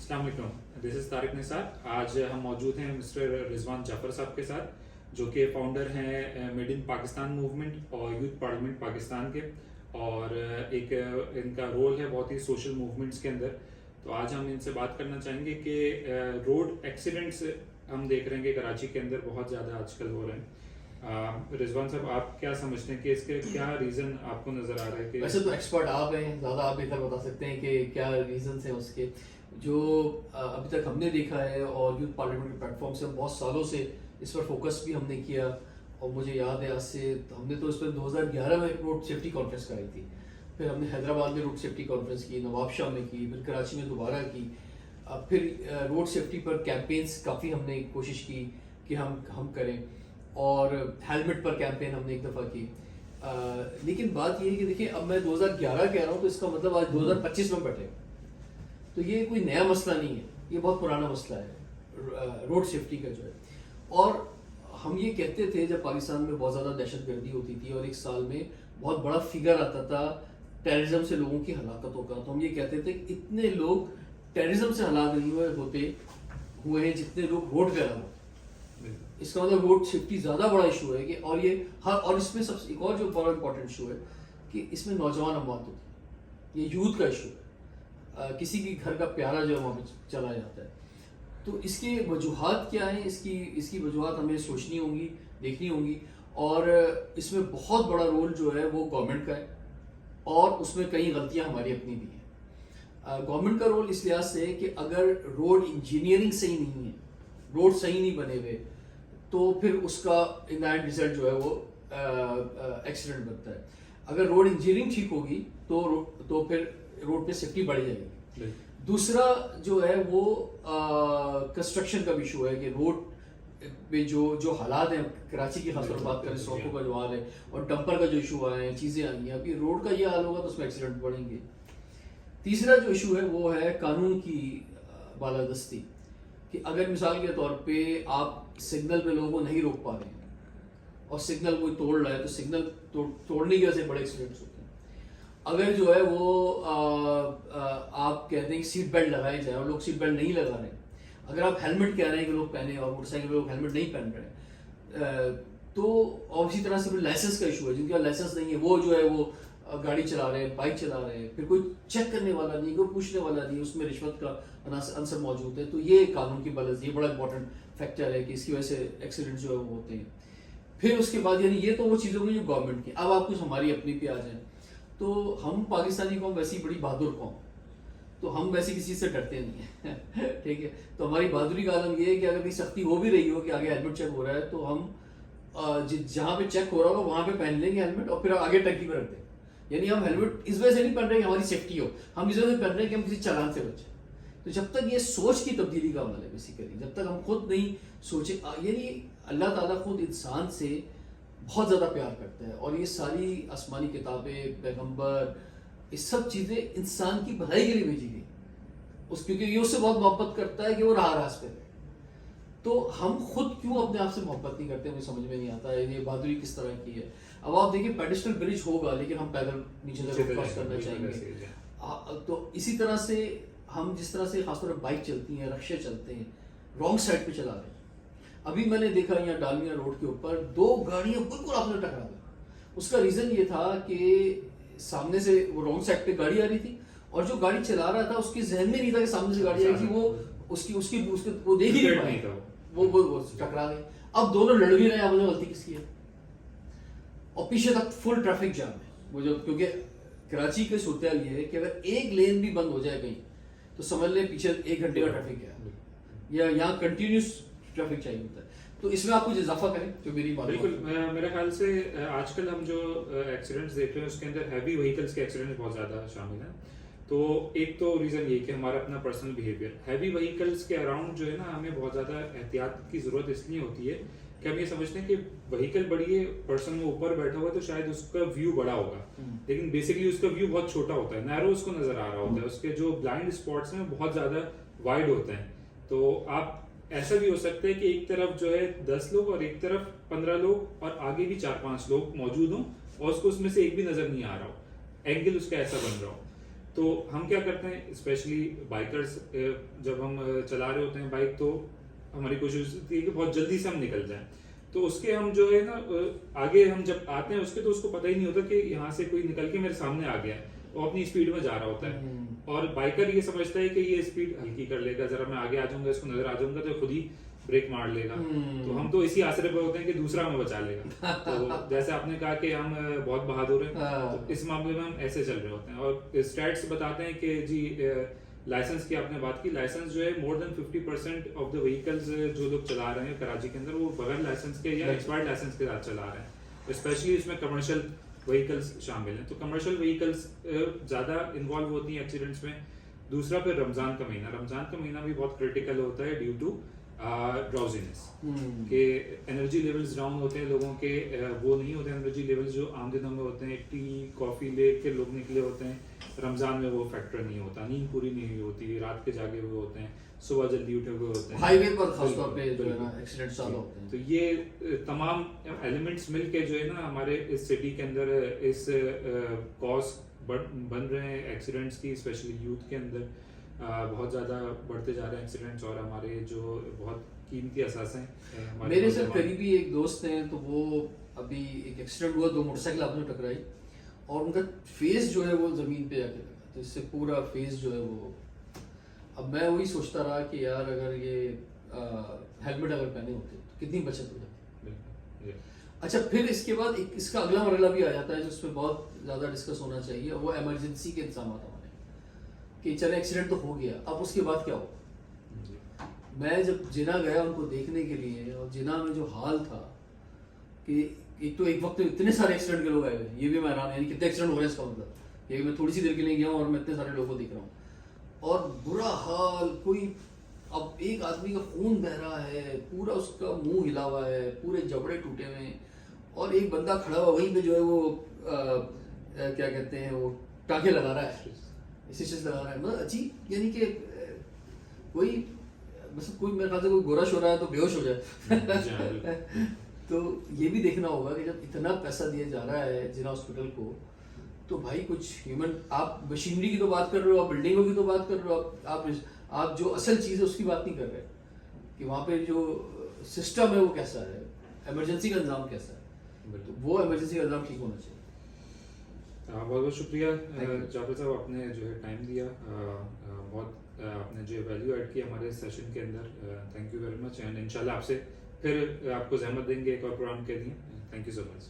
अस्सलाम वालेकुम, this is Tariq Nisar. आज हम मौजूद हैं मिस्टर रिजवान जाफ़र साहब के साथ, जो कि फ़ाउंडर हैं मेड इन पाकिस्तान मूवमेंट और यूथ पार्लियामेंट पाकिस्तान के, और एक इनका रोल है बहुत ही सोशल मूवमेंट्स के अंदर। तो आज हम इनसे बात करना चाहेंगे कि रोड एक्सीडेंट्स हम देख रहे हैं कि कराची के अंदर बहुत ज़्यादा आजकल हो रहे हैं। रिजवान साहब, आप क्या समझते हैं कि इसके क्या रीज़न आपको नज़र आ रहा है? कि वैसे तो एक्सपर्ट आप हैं, ज़्यादा आप बेहतर बता सकते हैं कि क्या रीजंस हैं उसके। जो अभी तक हमने देखा है, और यूथ पार्लियामेंट के प्लेटफॉर्म से हम बहुत सालों से इस पर फोकस भी हमने किया, और मुझे याद है आज से हमने तो इस पर 2011 में रोड सेफ्टी कॉन्फ्रेंस कराई थी, फिर हमने हैदराबाद में रोड सेफ्टी कॉन्फ्रेंस की, नवाबशाह में की, फिर कराची में दोबारा की, फिर रोड सेफ्टी पर कैंपेन्स काफ़ी हमने कोशिश की कि हम करें, और हेलमेट पर कैंपेन हमने एक दफ़ा की। लेकिन बात ये है कि देखिए, अब मैं 2011 कह रहा हूँ तो इसका मतलब आज 2025 में बैठे, तो ये कोई नया मसला नहीं है, ये बहुत पुराना मसला है रोड सेफ्टी का जो है। और हम ये कहते थे जब पाकिस्तान में बहुत ज़्यादा दहशतगर्दी होती थी और एक साल में बहुत बड़ा फिगर आता था टेररिज्म से लोगों की हलाकतों का, तो हम ये कहते थे कि इतने लोग टेररिज्म से हलाक नहीं हुए हैं जितने लोग रोड पे हलाक। इसका मतलब रोड सेफ्टी ज़्यादा बड़ा इशू है कि, और ये और इसमें सबसे एक और जो बड़ा इंपॉर्टेंट इशू है कि इसमें नौजवान अमवात होती है, ये यूथ का इशू है। किसी की घर का प्यारा जो है वहाँ पे चला जाता है। तो इसके वजूहात क्या हैं, इसकी वजूहात हमें सोचनी होंगी, देखनी होंगी, और इसमें बहुत बड़ा रोल जो है वो गवर्नमेंट का है, और उसमें कई गलतियाँ हमारी अपनी भी हैं। गवर्नमेंट का रोल इस लिहाज से है कि अगर रोड इंजीनियरिंग सही नहीं है, रोड सही नहीं बने हुए, तो फिर उसका इन द एंड रिजल्ट जो है वो एक्सीडेंट बनता है। अगर रोड इंजीनियरिंग ठीक होगी तो फिर रोड पे सेफ्टी बढ़ जाएगी। दूसरा जो है वो कंस्ट्रक्शन का भी इशू है कि रोड पे जो हालात हैं, कराची की खासतौर पर बात करें, सड़कों का जो हाल है और डंपर का जो इशू आए हैं, चीज़ें आई हैं, अभी रोड का ये हाल होगा तो उसमें एक्सीडेंट बढ़ेंगे। तीसरा जो इशू है वो है कानून की बालादस्ती, कि अगर मिसाल के तौर पे आप सिग्नल पे लोगों को नहीं रोक पा रहे हैं और सिग्नल कोई तोड़ रहा है, तो सिग्नल तोड़ने की वजह से बड़े एक्सीडेंट्स होते हैं। अगर जो है वो आप कहते हैं कि सीट बेल्ट लगाई जाए और लोग सीट बेल्ट नहीं लगा रहे हैं, अगर आप हेलमेट कह रहे हैं कि लोग पहने और मोटरसाइकिल पे लोग हेलमेट नहीं पहन रहे, तो और इसी तरह से फिर लाइसेंस का इशू है, जिनका लाइसेंस नहीं है वो जो है वो गाड़ी चला रहे हैं, बाइक चला रहे हैं, फिर कोई चेक करने वाला नहीं, कोई पूछने वाला नहीं, उसमें रिश्वत का अंसर मौजूद है। तो ये कानून की बालादस्ती, ये बड़ा इंपॉर्टेंट फैक्टर है कि इसकी वजह से एक्सीडेंट जो है वो होते हैं। फिर उसके बाद यानी ये तो वो चीज़ों की जो गवर्नमेंट की, अब आप कुछ हमारी अपनी पे आ जाए, तो हम पाकिस्तानी कौम वैसी बड़ी बहादुर कौम, तो हम वैसे किसी से डरते नहीं हैं ठीक है। तो हमारी बहादुरी का आलम ये है कि अगर कोई सख्ती हो भी रही हो कि आगे हेलमेट चेक हो रहा है, तो हम जहाँ पे चेक हो रहा होगा वहाँ पे पहन लेंगे हेलमेट, और फिर आगे टंकी पर रख देंगे। यानी हम हेलमेट इस वजह से नहीं पहन रहे कि हमारी सेफ्टी हो, हम इस वजह से पहन रहे हैं कि हम किसी चालान से बचें। तो जब तक ये सोच की तब्दीली का अमल है बेसिकली, जब तक हम खुद नहीं सोचे, यानी अल्लाह ताला खुद इंसान से बहुत ज़्यादा प्यार करता है, और ये सारी आसमानी किताबें, पैगंबर, ये सब चीज़ें इंसान की भलाई के लिए भेजी गई, क्योंकि ये उससे बहुत मोहब्बत करता है कि वो राह रास्ते पे। तो हम खुद क्यों अपने आप से मोहब्बत नहीं करते, मुझे समझ में नहीं आता है ये बहादुरी किस तरह की है। अब आप देखिए, पेडिस्टल ब्रिज होगा लेकिन हम पैदल नीचे तक क्रॉस करना चाहेंगे। तो इसी तरह से हम जिस तरह से खासतौर पर बाइक चलती हैं, रक्शे चलते हैं, रॉन्ग साइड पे चला रहे हैं। अभी मैंने देखा यहाँ डालमिया रोड के ऊपर 2 गाड़ियाँ बिल्कुल आपने टकरा दी। उसका रीज़न ये था कि सामने से वो रॉन्ग साइड पे गाड़ी आ रही थी, और जो गाड़ी चला रहा था उसके जहन में नहीं था कि सामने से गाड़ी आ रही थी, वो उसकी वो देख ही नहीं पाया, वो टकरा गई। अब दोनों लड़ भी रहे हैं, आपने गलती किसकी है, और पीछे तक फुल ट्रैफिक जाम है वो जो, क्योंकि कराची की सूरत ये है कि अगर एक लेन भी बंद हो जाए कहीं, तो समझ ले पीछे 1 घंटे का ट्रैफिक है, या यहाँ कंटिन्यूस ट्रैफिक चाहिए होता है। तो इसमें आप कुछ इजाफा करें जो मेरी बात। बिल्कुल, मेरे ख्याल से आजकल हम जो एक्सीडेंट्स देख रहे हैं उसके अंदर हैवी व्हीकल्स के एक्सीडेंट्स बहुत ज़्यादा शामिल हैं। तो एक तो रीज़न ये कि हमारा अपना पर्सनल बिहेवियर, हैवी व्हीकल्स के अराउंड जो है ना, हमें बहुत ज़्यादा एहतियात की ज़रूरत इसलिए होती है कि हम ये समझते हैं कि व्हीकल बड़ी है, पर्सन वो ऊपर बैठा हुआ है तो शायद उसका व्यू बड़ा होगा, लेकिन बेसिकली उसका व्यू बहुत छोटा होता है, नैरो उसको नज़र आ रहा होता है, उसके जो ब्लाइंड स्पॉट्स हैं बहुत ज़्यादा वाइड होते हैं। तो आप ऐसा भी हो सकता है कि एक तरफ जो है 10 लोग और एक तरफ 15 लोग और आगे भी 4-5 लोग मौजूद हों, और उसको उसमें से एक भी नज़र नहीं आ रहा हो, एंगल उसका ऐसा बन रहा हो। تو ہم کیا کرتے ہیں اسپیشلی بائکرز جب ہم چلا رہے ہوتے ہیں بائک تو ہماری کوشش ہوتی ہے کہ بہت جلدی سے ہم نکل جائیں. تو اس کے ہم جو ہے نا آگے ہم جب آتے ہیں اس کے تو اس کو پتہ ہی نہیں ہوتا کہ یہاں سے کوئی نکل کے میرے سامنے آ گیا ہے, وہ اپنی اسپیڈ میں جا رہا ہوتا ہے, اور بائکر یہ سمجھتا ہے کہ یہ اسپیڈ ہلکی کر لے گا, ذرا میں آگے آ جاؤں گا, اس کو نظر آ جاؤں گا تو خود ہی بریک مار لے گا. تو ہم تو اسی آسرے پہ ہوتے ہیں کہ دوسرا ہمیں بچا لے گا. تو جیسے آپ نے کہا کہ ہم بہت بہادر ہیں, تو اس معاملے میں ہم ایسے چل رہے ہوتے ہیں. اور اسٹیٹس بتاتے ہیں کہ جی لائسنس کی آپ نے بات کی, لائسنس جو ہے مور دین 50% آف دا وہیکلز جو لوگ چلا رہے ہیں کراچی کے اندر وہ بغیر لائسنس کے یا ایکسپائرڈ لائسنس کے ساتھ چلا رہے ہیں. اسپیشلی اس میں کمرشل وہیکلس شامل ہیں, تو کمرشل وہیکلس زیادہ انوالو ہوتی ہیں ایکسیڈنٹس میں. دوسرا پھر رمضان کا مہینہ, رمضان کا مہینہ بھی بہت کریٹیکل ہوتا ہے ڈیو ٹو ڈراؤزینس, کہ انرجی لیولز ڈاؤن ہوتے ہیں لوگوں کے, وہ نہیں ہوتے انرجی لیولز جو عام دنوں میں ہوتے ہیں. ٹی کافی لے کے لوگ نکلے ہوتے ہیں, رمضان میں وہ فیکٹر نہیں ہوتا, نیند پوری نہیں ہوئی ہوتی, رات کے جاگے ہوئے ہوتے ہیں, صبح جلدی اٹھے ہوئے ہوتے ہیں, ہائی وے پر خاص طور پہ جو ہے نا ایکسیڈنٹ زیادہ ہوتے ہیں. تو یہ تمام ایلیمنٹس مل کے جو ہے نا ہمارے اس سٹی کے اندر اس کاز بن رہے ہیں ایکسیڈنٹس کی, اسپیشلی یوتھ کے اندر بہت زیادہ بڑھتے جا رہے ہیں ایکسیڈنٹس. اور ہمارے جو بہت قیمتی اثاثے ہیں, میرے سے قریبی ایک دوست ہیں, تو وہ ابھی ایک ایکسیڈنٹ ہوا, 2 موٹر سائیکل آپس میں ٹکرائی اور ان کا فیس جو ہے وہ زمین پہ جا کے لگا, تو اس سے پورا فیس جو ہے وہ, اب میں وہی سوچتا رہا کہ یار اگر یہ ہیلمٹ اگر پہنے ہوتے تو کتنی بچت ہو جاتی. اچھا, پھر اس کے بعد اس کا اگلا مرحلہ بھی آ جاتا ہے جس پہ بہت زیادہ ڈسکس ہونا چاہیے, وہ ایمرجنسی کے انتظامات ہمارے, کہ چلے ایکسیڈنٹ تو ہو گیا, اب اس کے بعد کیا ہو. میں جب جنا گیا ان کو دیکھنے کے لیے, اور جنا میں جو حال تھا کہ ایک تو ایک وقت اتنے سارے ایکسیڈنٹ کے لوگ آئے ہوئے, یہ بھی میں حیران, یعنی کتنے ایکسیڈنٹ ہو رہے ہیں اس کا مطلب یہ میں تھوڑی سی دیر کے لیے گیا ہوں اور میں اتنے سارے لوگوں کو دیکھ رہا ہوں, اور برا حال, کوئی اب ایک آدمی کا خون بہ رہا ہے, پورا اس کا منہ ہلا ہوا ہے, پورے جبڑے ٹوٹے ہوئے ہیں, اور ایک بندہ کھڑا ہوا وہیں پہ جو ہے وہ کیا کہتے ہیں وہ ٹانکے لگا رہا ہے, اسٹیچز لگا رہا ہے. مطلب عجیب, یعنی کہ کوئی مطلب کوئی میرے خیال سے کوئی گورا شو رہا ہے تو بے ہوش ہو جائے. تو یہ بھی دیکھنا ہوگا کہ جب اتنا پیسہ دیا جا رہا ہے جنا ہاسپٹل کو, تو بھائی کچھ ہیومن, آپ مشینری کی تو بات کر رہے ہو, آپ بلڈنگوں کی تو بات کر رہے ہو, آپ جو اصل چیز ہے اس کی بات نہیں کر رہے کہ وہاں پہ جو سسٹم ہے وہ کیسا ہے, ایمرجنسی کا نظام کیسا ہے, تو وہ ایمرجنسی کا نظام ٹھیک ہونا چاہیے. بہت بہت شکریہ جعفر صاحب, آپ نے جو ہے ٹائم دیا, بہت آپ نے جو ویلیو ایڈ کی ہمارے سیشن کے اندر. Thank you very much, and انشاءاللہ آپ سے پھر آپ کو زحمت دیں گے ایک اور پروگرام کے لیے. Thank you so much.